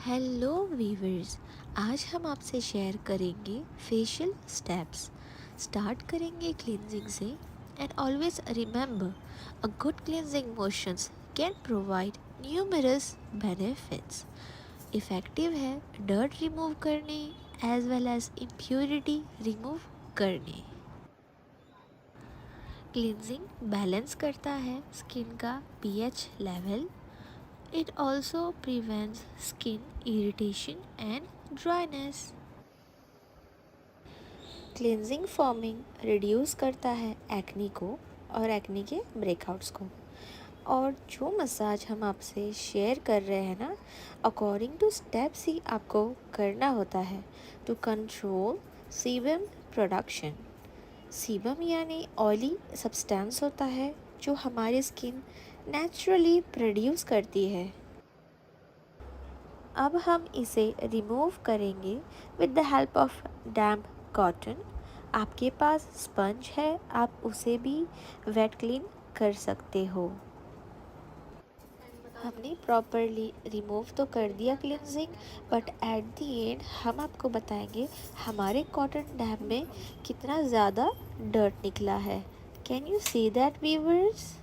Hello viewers. आज हम आपसे शेयर करेंगे फेशियल स्टेप्स। स्टार्ट करेंगे क्लींजिंग से and always remember a good cleansing motions can provide numerous benefits. Effective है डर्ट रिमूव करने as well as impurity remove करने। क्लींजिंग बैलेंस करता है स्किन का pH level. It also prevents skin irritation and dryness. Cleansing forming reduce करता है acne को और एक्ने के ब्रेकआउट्स को। और जो मसाज हम आपसे शेयर कर रहे हैं ना, अकॉर्डिंग टू स्टेप्स ही आपको करना होता है to control sebum production. Sebum यानी ऑयली सब्सटेंस होता है जो हमारी स्किन नेचुरली प्रोड्यूस करती है। अब हम इसे रिमूव करेंगे with the help of damp cotton. आपके पास स्पंज है, आप उसे भी वेट क्लीन कर सकते हो। हमने प्रॉपरली रिमूव तो कर दिया cleansing, but at the end हम आपको बताएंगे हमारे कॉटन डैम में कितना ज़्यादा डर्ट निकला है। Can you see that viewers?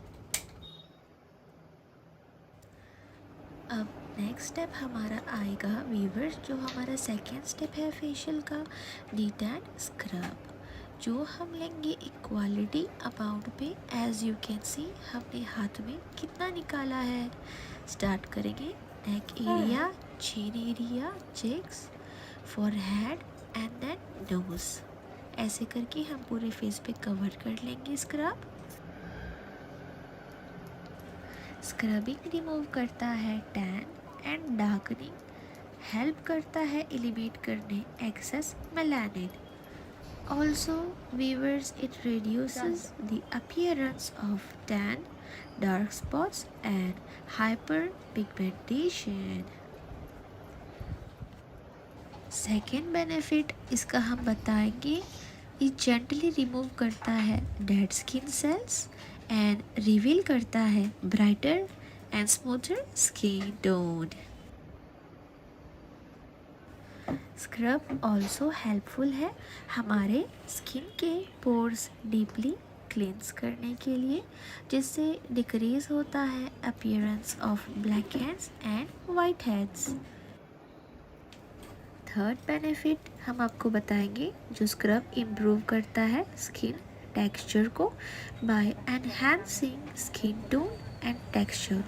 अब नेक्स्ट स्टेप हमारा आएगा वीवर्स, जो हमारा सेकेंड स्टेप है फेशियल का, नीट एंड स्क्रब, जो हम लेंगे इक्वालिटी अमाउंट पे। एज यू कैन सी हमने हाथ में कितना निकाला है। स्टार्ट करेंगे neck area, chin area, cheeks, forehead and then nose. ऐसे करके हम पूरे फेस पे कवर कर लेंगे स्क्रब। स्क्रबिंग रिमूव करता है टैन एंड डार्कनिंग, हेल्प करता है एलिमिनेट करने excess melanin. Also viewers, it reduces the appearance of tan, dark spots and hyper pigmentation. Second benefit इसका हम बताएंगे, ये जेंटली रिमूव करता है dead skin cells and reveal करता है brighter and smoother skin tone. Scrub also helpful है हमारे स्किन के पोर्स डीपली क्लींस करने के लिए, जिससे डिक्रीज होता है appearance of blackheads and whiteheads. Third benefit हम आपको बताएंगे, जो स्क्रब इम्प्रूव करता है स्किन टेक्सचर को by enhancing skin tone and texture.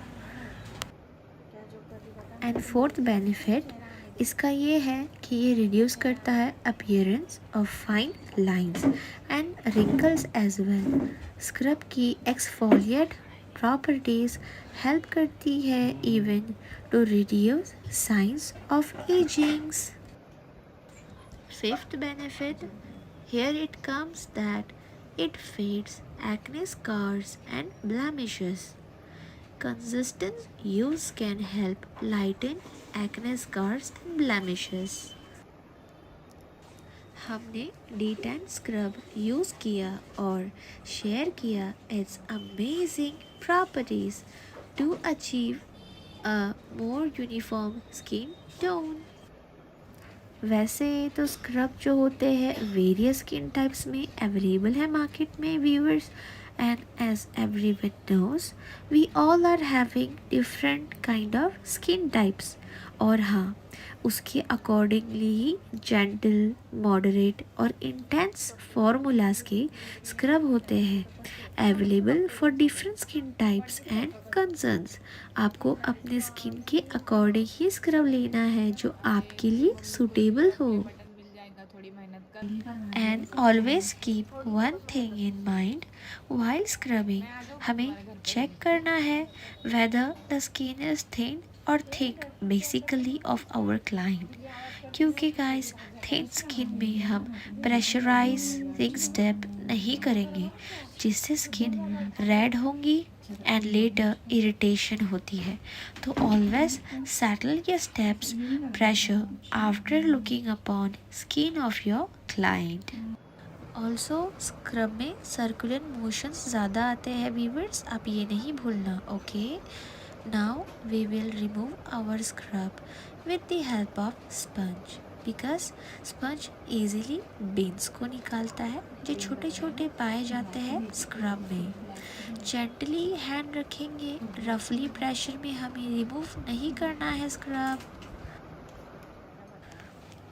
And fourth benefit इसका ये है कि ये रिड्यूस करता है appearance of fine lines and wrinkles as well. Scrub की एक्सफोलिएट प्रॉपर्टीज हेल्प करती है even to reduce signs of agings. Fifth benefit, here it comes, that it fades acne scars and blemishes. Consistent use can help lighten acne scars and blemishes. हमने D10 scrub use किया और share किया it's amazing properties to achieve a more uniform skin tone. वैसे तो scrub जो होते हैं various skin types में अवेलेबल है मार्केट में viewers, and as everyone knows we all are having different kind of skin types. और हाँ, उसके अकॉर्डिंगली ही जेंटल, मॉडरेट और इंटेंस फार्मूलाज के स्क्रब होते हैं available for different skin types and concerns. आपको अपने स्किन के अकॉर्डिंग ही स्क्रब लेना है जो आपके लिए सूटेबल हो। And always keep one thing in mind while scrubbing, हमें चेक करना है whether the skin is thin और thick basically of our client. क्योंकि गाइस, थिन स्किन में हम प्रेशराइजिंग स्टेप नहीं करेंगे जिससे स्किन रेड होंगी एंड लेटर इरिटेशन होती है। तो always settle your steps pressure after looking upon skin of your client. Also scrub में सर्कुलर मोशंस ज़्यादा आते हैं व्यूवर्स, आप ये नहीं भूलना। Okay, now we will remove our scrub with the help of sponge because sponge easily beans को निकालता है जो छोटे छोटे पाए जाते हैं स्क्रब में। जेंटली हैंड रखेंगे, रफली प्रेशर में हमें रिमूव नहीं करना है स्क्रब।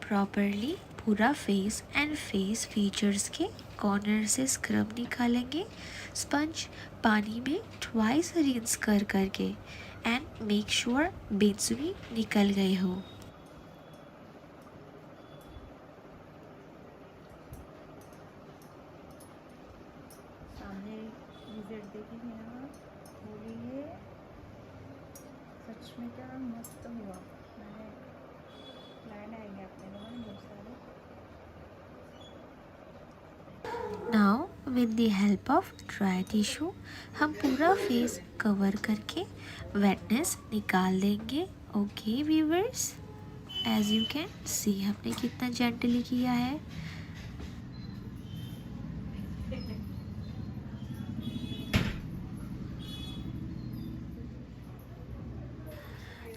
प्रॉपरली पूरा फेस एंड फेस फीचर्स के कॉर्नर से स्क्रब निकालेंगे स्पंज पानी में ट्वाइस रिंस कर करके एंड मेक श्योर बीन्स भी निकल गए हो। सामने रिजल्ट देखेंगे ना, बोलिए सच में क्या मस्त हुआ। मैंने क्लाइंट आएंगे अपने लोगों में बहुत सारे। Now with the help of dry tissue हम पूरा फेस कवर करके वेटनेस निकाल देंगे। Okay viewers, as you can see हमने कितना जेंटली किया है।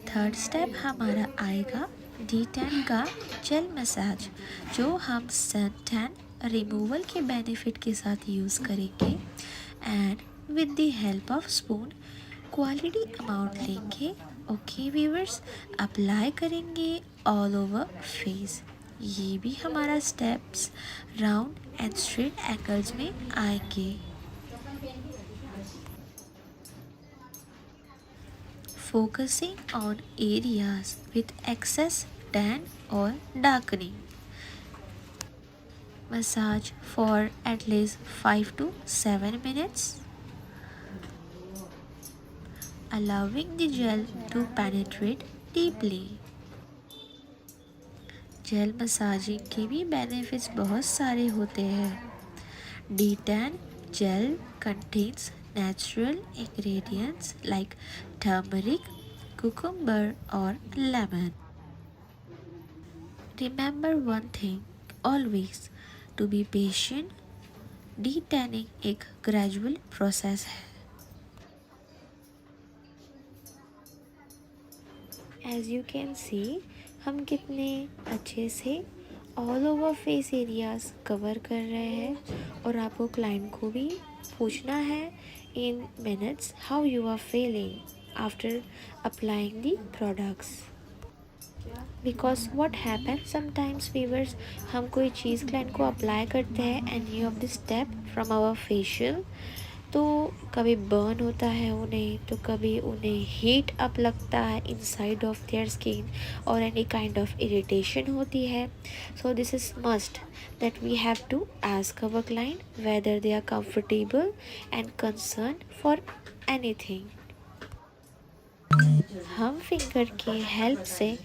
थर्ड स्टेप हमारा आएगा D10 का जेल मसाज जो हम सन टैन रिमूवल के बेनिफिट के साथ यूज़ करेंगे and with the help of spoon quality amount लेंगे। ओके व्यूअर्स, अप्लाई करेंगे ऑल ओवर फेस। ये भी हमारा steps round and straight angles में आएंगे। Focusing on areas with excess tan or darkening. Massage for at least 5 to 7 minutes, allowing the gel to penetrate deeply. Gel massaging के भी benefits बहुत सारे होते हैं। D10 gel contains natural ingredients like turmeric, cucumber or lemon. Remember one thing, always to be patient. D-tanning एक gradual process है। As you can see, हम कितने अच्छे से all over face areas cover कर रहे हैं और आपको क्लाइंट को भी पूछना है in minutes how you are feeling after applying the products. Because what happen sometimes viewers, हम कोई चीज़ क्लाइंट को अप्लाई करते हैं and you of the step from our facial, तो कभी बर्न होता है उन्हें, तो कभी उन्हें हीट अप लगता है इनसाइड ऑफ देयर स्किन और एनी काइंड ऑफ इरिटेशन होती है। So this is must that we have to ask our client whether they are comfortable and concern for anything. हम फिंगर के हेल्प से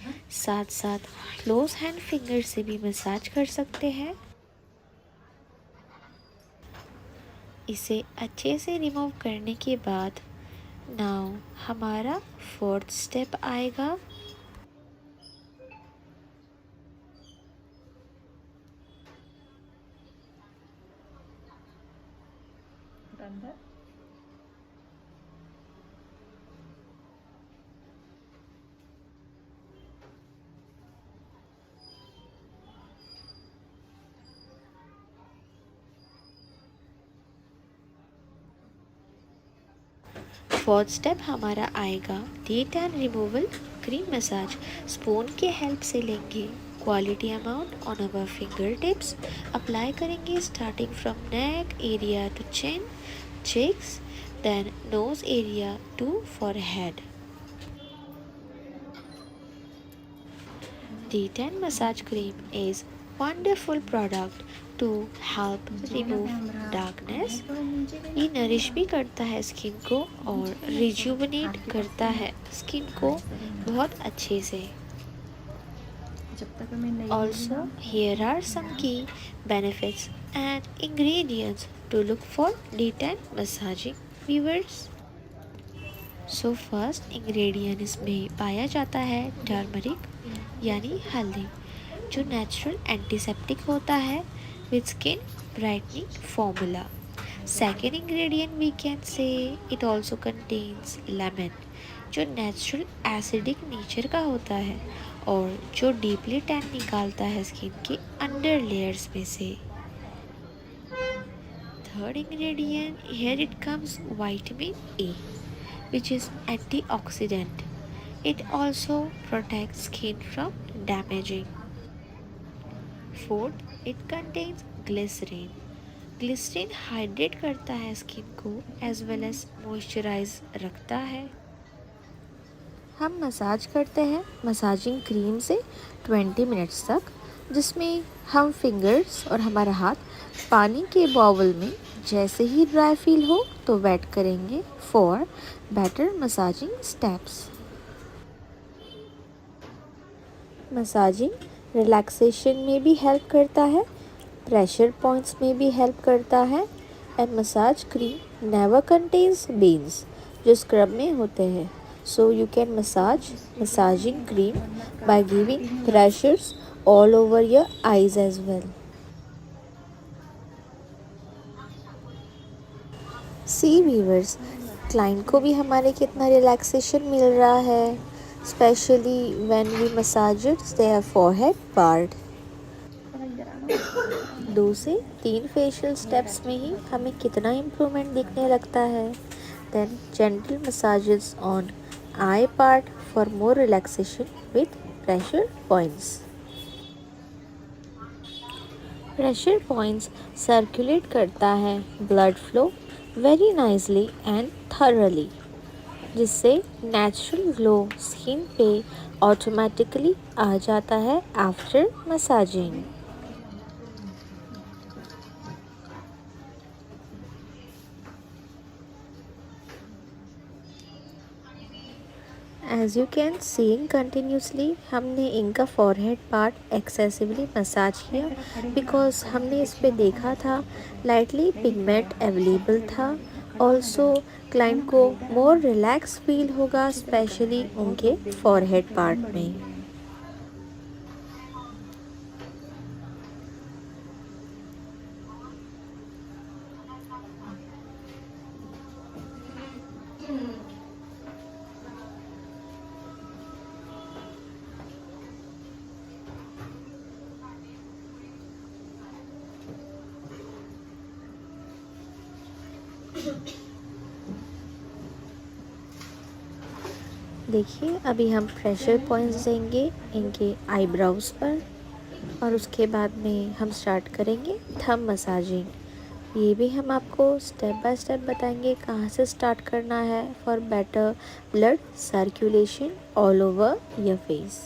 साथ साथ क्लोज हैंड फिंगर से भी मसाज कर सकते हैं। इसे अच्छे से रिमूव करने के बाद नाउ हमारा फोर्थ स्टेप आएगा। अंदर फोर्थ स्टेप हमारा आएगा D10 removal cream massage. Spoon के हेल्प से लेंगे quality amount on our fingertips, apply करेंगे starting from neck area to chin, cheeks, then nose area to forehead. D10 massage cream is wonderful product to help remove darkness. ये nourish भी करता है skin को और rejuvenate करता है skin को बहुत अच्छे से। जब तक हमें नहीं Also, here are some key benefits and ingredients to look for D10 massaging viewers. So first ingredient इसमें पाया जाता है टर्मरिक यानी हल्दी, जो नेचुरल एंटीसेप्टिक होता है with skin brightening formula. Second ingredient we can say it also contains lemon, जो नेचुरल एसिडिक नेचर का होता है और जो डीपली टैन निकालता है स्किन के अंडर लेयर्स में से। Third ingredient, here it comes vitamin A, which is antioxidant. It also protects skin from damaging. Fourth, it contains glycerin. Glycerin hydrate करता है स्किन को एज वेल एज मॉइस्चराइज रखता है। हम मसाज करते हैं मसाजिंग क्रीम से 20 मिनट्स तक, जिसमें हम फिंगर्स और हमारा हाथ पानी के बाउल में जैसे ही ड्राई फील हो तो वेट करेंगे for better massaging steps. Massaging relaxation में भी हेल्प करता है, प्रेशर पॉइंट्स में भी हेल्प करता है and massage cream never contains beans जो स्क्रब में होते हैं। So you can massaging cream by giving pressures all over your eyes as well. See viewers, client को भी हमारे कितना रिलैक्सेशन मिल रहा है, specially when we massage their forehead part. 2 से 3 फेशियल स्टेप्स में ही हमें कितना इम्प्रूवमेंट दिखने लगता है। Then gentle massages on eye part for more relaxation with pressure points. Pressure points circulate करता है blood flow very nicely and thoroughly, जिससे नेचुरल ग्लो स्किन पे ऑटोमेटिकली आ जाता है after massaging. As you can seeing continuously हमने इनका forehead part excessively massage किया बिकॉज हमने इस पे देखा था लाइटली पिगमेंट अवेलेबल था। ऑल्सो क्लाइंट को मोर रिलैक्स फील होगा स्पेशली उनके फॉरहेड पार्ट में। देखिए अभी हम प्रेशर पॉइंट्स देंगे इनके आईब्रोव्स पर और उसके बाद में हम स्टार्ट करेंगे थंब मसाजिंग। ये भी हम आपको स्टेप बाय स्टेप बताएंगे कहाँ से स्टार्ट करना है for better blood circulation all over your face.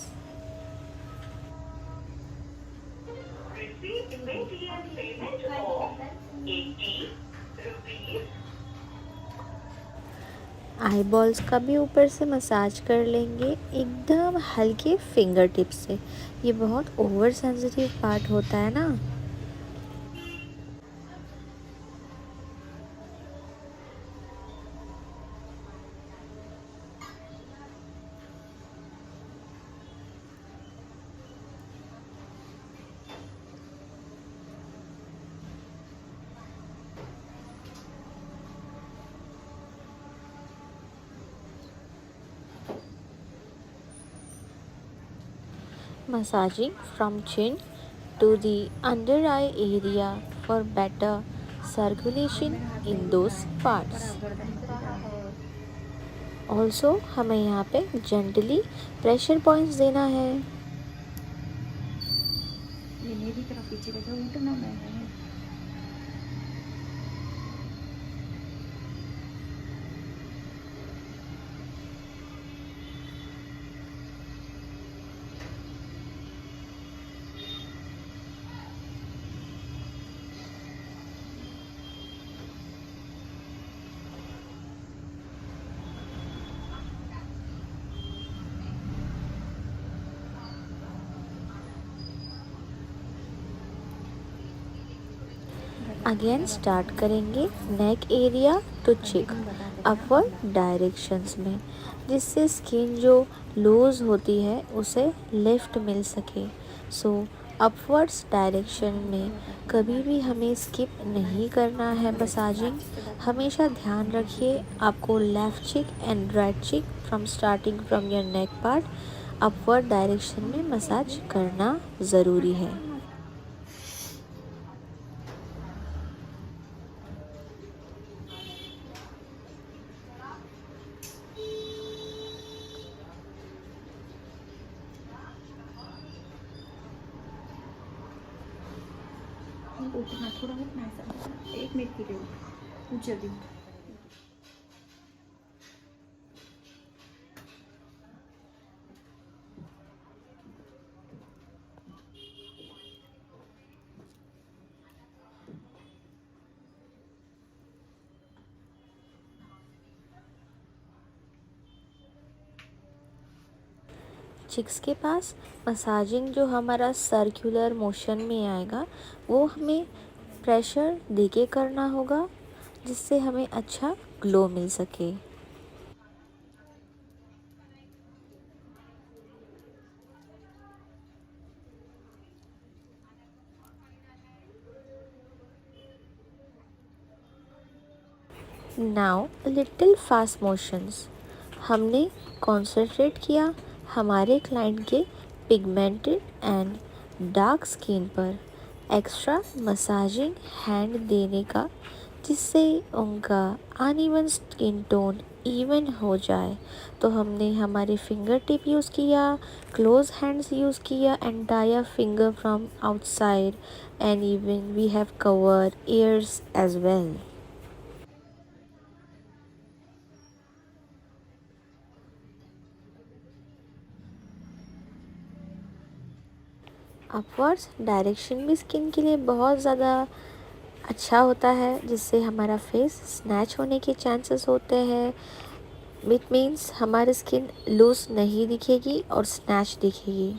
I balls का भी ऊपर से मसाज कर लेंगे एकदम हल्के फिंगर टिप्स से। ये बहुत ओवर सेंसिटिव पार्ट होता है ना। Massaging from chin to the under eye area for better circulation in those parts. Also हमें यहाँ पे gently pressure points देना है। ये मेरी तरफ पीछे को जो उठना मैं है। अगेन स्टार्ट करेंगे नेक एरिया टू चिक अपवर्ड डायरेक्शंस में, जिससे स्किन जो लूज होती है उसे लिफ्ट मिल सके। सो अपवर्ड्स डायरेक्शन में कभी भी हमें स्किप नहीं करना है मसाजिंग। हमेशा ध्यान रखिए आपको लेफ़्ट चिक एंड राइट चिक from starting from your neck part upward direction में मसाज करना ज़रूरी है। उठना थोड़ा उठना ऐसा 1 मिनट के लिए उठ जल्दी उठ। चिक्स के पास मसाजिंग जो हमारा सर्कुलर मोशन में आएगा वो हमें प्रेशर देके करना होगा, जिससे हमें अच्छा ग्लो मिल सके। Now little fast motions. हमने कॉन्सेंट्रेट किया हमारे क्लाइंट के पिगमेंटेड एंड डार्क स्किन पर एक्स्ट्रा मसाजिंग हैंड देने का, जिससे उनका अनइवन स्किन टोन इवन हो जाए। तो हमने हमारे फिंगर टिप यूज़ किया, क्लोज हैंड्स यूज़ किया, entire finger from outside, and even we have covered ears as well. Upwards direction भी स्किन के लिए बहुत ज़्यादा अच्छा होता है, जिससे हमारा फेस स्नैच होने के चांसेस होते हैं। इट मीन्स हमारी स्किन लूज नहीं दिखेगी और स्नैच दिखेगी।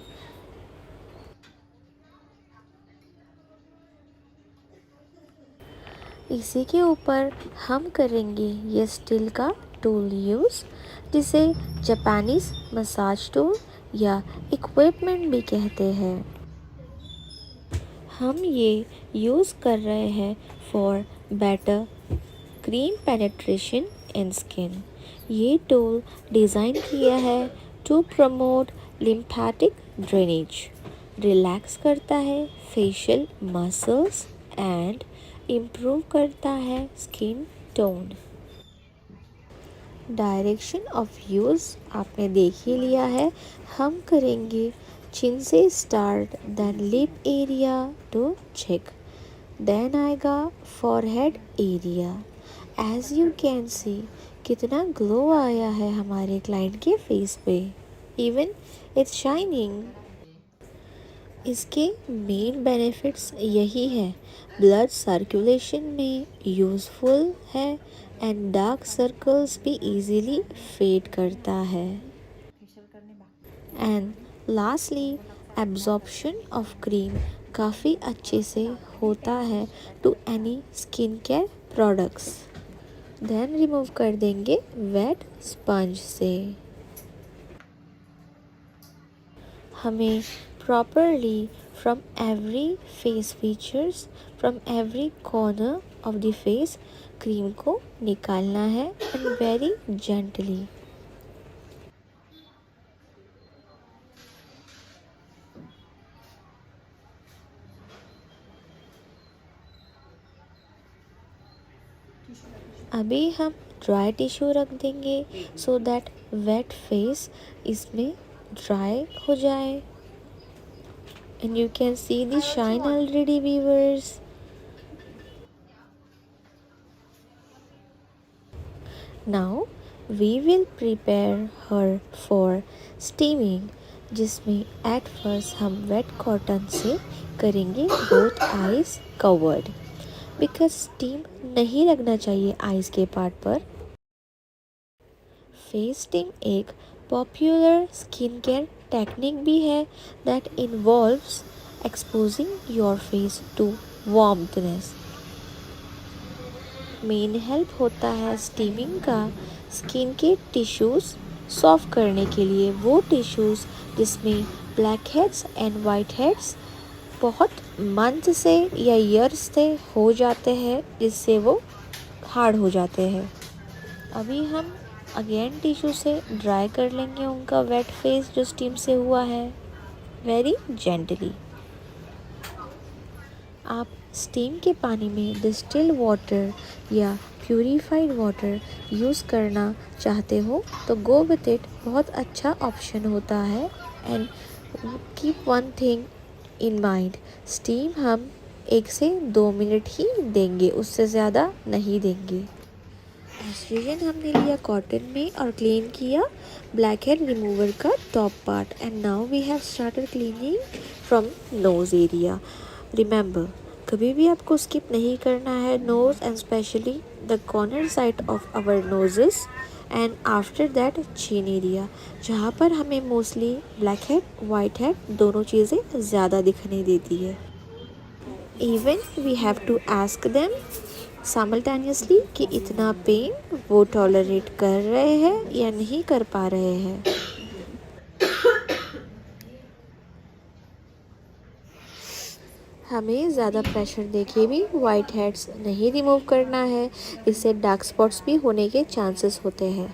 इसी के ऊपर हम करेंगे ये स्टील का टूल यूज़, जिसे जापानीज़ मसाज टूल या इक्विपमेंट भी कहते हैं। हम ये यूज़ कर रहे हैं for better cream penetration in skin. ये टूल डिज़ाइन किया है to promote lymphatic drainage, relax करता है फेशियल मसल्स एंड इम्प्रूव करता है skin tone. Direction of use आपने देख ही लिया है। हम करेंगे चिन से start, then lip area to cheek, then आएगा forehead area. As you can see कितना ग्लो आया है हमारे क्लाइंट के फेस पे, इवन इट्स शाइनिंग। इसके मेन बेनिफिट्स यही है, ब्लड सर्कुलेशन में यूज़फुल है एंड डार्क सर्कल्स भी इजीली फेड करता है। फेशियल करने बाकी and lastly absorption of cream काफ़ी अच्छे से होता है to any skin care products. Then remove कर देंगे वेट स्पंज से। हमें properly from every face features, from every corner of the face cream को निकालना है एंड वेरी जेंटली। अभी हम ड्राई टिश्यू रख देंगे सो दैट वेट फेस इसमें ड्राई हो जाए। And you can see the shine already viewers. Now we will prepare her for steaming, जिसमें एट फर्स्ट हम वेट कॉटन से करेंगे both eyes covered, because steam नहीं लगना चाहिए आईज के पार्ट पर। फेस स्टीम एक पॉपुलर स्किन केयर टेक्निक भी है that involves exposing your face to warmthness. Main help होता है स्टीमिंग का स्किन के टिश्यूज़ सॉफ्ट करने के लिए, वो टिश्यूज़ जिसमें black heads and white heads बहुत मंथ से या ईयर्स से हो जाते हैं, जिससे वो हार्ड हो जाते हैं। अभी हम अगेन टिश्यू से ड्राई कर लेंगे उनका वेट फेस जो स्टीम से हुआ है, वेरी जेंटली। आप स्टीम के पानी में डिस्टिल्ड वाटर या प्यूरिफाइड वाटर यूज़ करना चाहते हो तो गो विथ इट, बहुत अच्छा ऑप्शन होता है। And keep one thing in mind, steam हम 1 से 2 मिनट ही देंगे, उससे ज़्यादा नहीं देंगे। ऑक्सीजन हमने लिया कॉटन में और क्लीन किया ब्लैक हेड रिमूवर का top part. And now we have started cleaning from nose area. Remember, कभी भी आपको स्किप नहीं करना है nose and specially the corner side of our noses. And after that chin area, जहाँ पर हमें mostly black head white head दोनों चीज़ें ज़्यादा दिखने देती है। Even we have to ask them simultaneously कि इतना पेन वो टॉलरेट कर रहे हैं या नहीं कर पा रहे हैं। हमें ज़्यादा प्रेशर देके भी वाइट हेड्स नहीं रिमूव करना है, इससे डार्क स्पॉट्स भी होने के चांसेस होते हैं।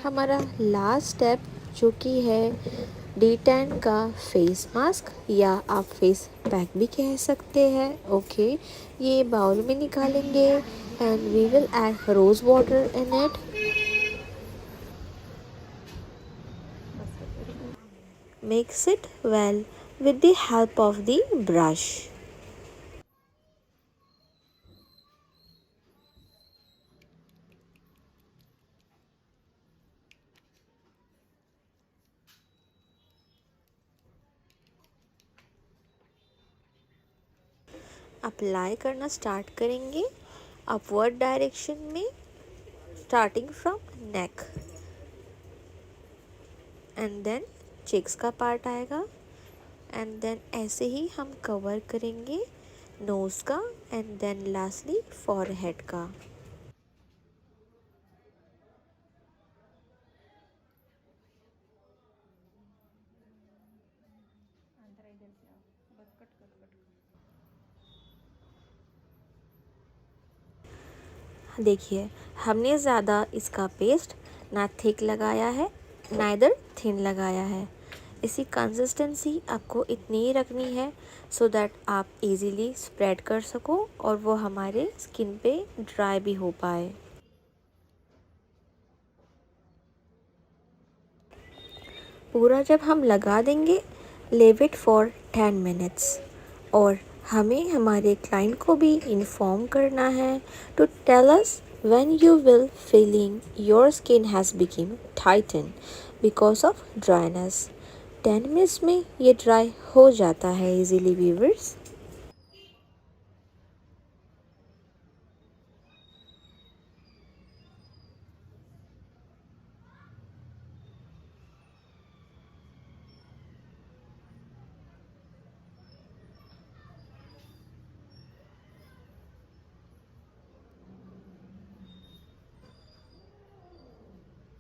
हमारा लास्ट स्टेप जो कि है D10 का फेस मास्क या आप फेस पैक भी कह सकते हैं। ओके, ये बाउल में निकालेंगे and we will add rose water in it. Mix it well with the help of the brush. Apply करना स्टार्ट करेंगे अपवर्ड डायरेक्शन में, starting from neck and then cheeks का पार्ट आएगा एंड देन ऐसे ही हम कवर करेंगे nose का एंड देन लास्टली फॉरहेड का। अंतरा इधर से आओ, बस कट कट कट। देखिए, हमने ज़्यादा इसका पेस्ट ना थिक लगाया है ना इधर थिन लगाया है। इसी कंसिस्टेंसी आपको इतनी ही रखनी है सो दैट आप इजीली स्प्रेड कर सको और वो हमारे स्किन पे ड्राई भी हो पाए। पूरा जब हम लगा देंगे, लेव इट फॉर 10 मिनट्स। और हमें हमारे क्लाइंट को भी इन्फॉर्म करना है to tell us when you will feeling your skin has become tighten because of dryness. 10 minutes में ये ड्राई हो जाता है इजीली व्यूवर्स।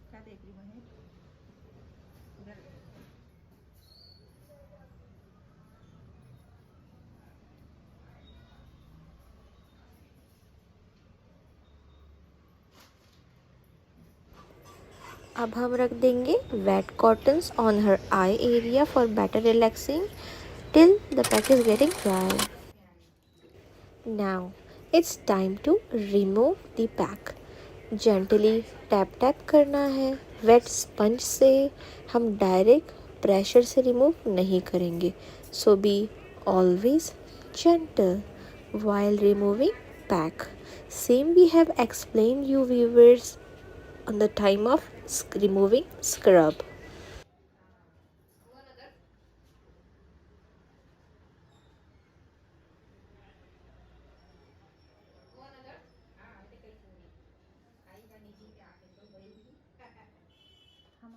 क्या देख रही बहन इधर? अब हम रख देंगे wet cottons on her eye area for better relaxing till the pack is getting dry. Now it's time to remove the pack. Gently tap tap करना है वेट स्पंज से, हम डायरेक्ट प्रेशर से रिमूव नहीं करेंगे। So be always gentle while removing pack. Same we have explained you viewers on the time of removing scrub. हम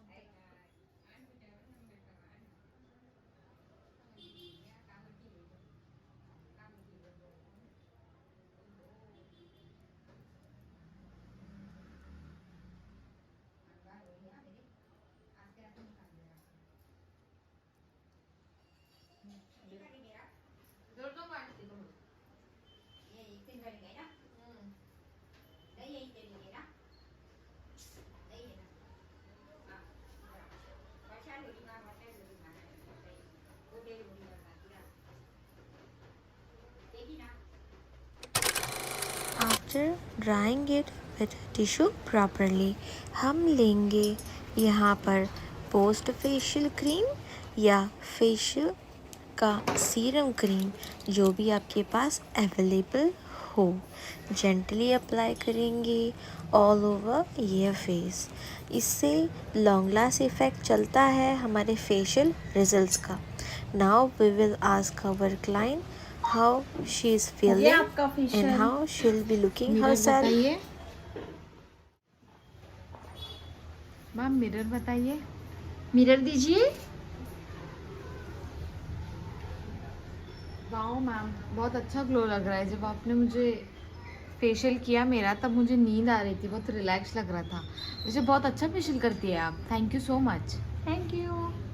after drying it with tissue properly, हम लेंगे यहाँ पर पोस्ट फेशियल क्रीम या facial का सीरम क्रीम, जो भी आपके पास अवेलेबल हो। जेंटली अप्लाई करेंगे ऑल ओवर ये फेस। इससे लॉन्ग लास्ट इफ़ेक्ट चलता है हमारे फेशियल रिजल्ट्स का। Now we will ask our client how she is ये फीलिंग आपका and facial how she will be looking mirror herself. बताइए मैम, मिरर बताइए, मिरर दीजिए। वाओ मैम, बहुत अच्छा ग्लो लग रहा है। जब आपने मुझे फेशियल किया मेरा, तब मुझे नींद आ रही थी, बहुत रिलैक्स लग रहा था। मुझे बहुत अच्छा फेशियल करती है आप। Thank you so much. Thank you.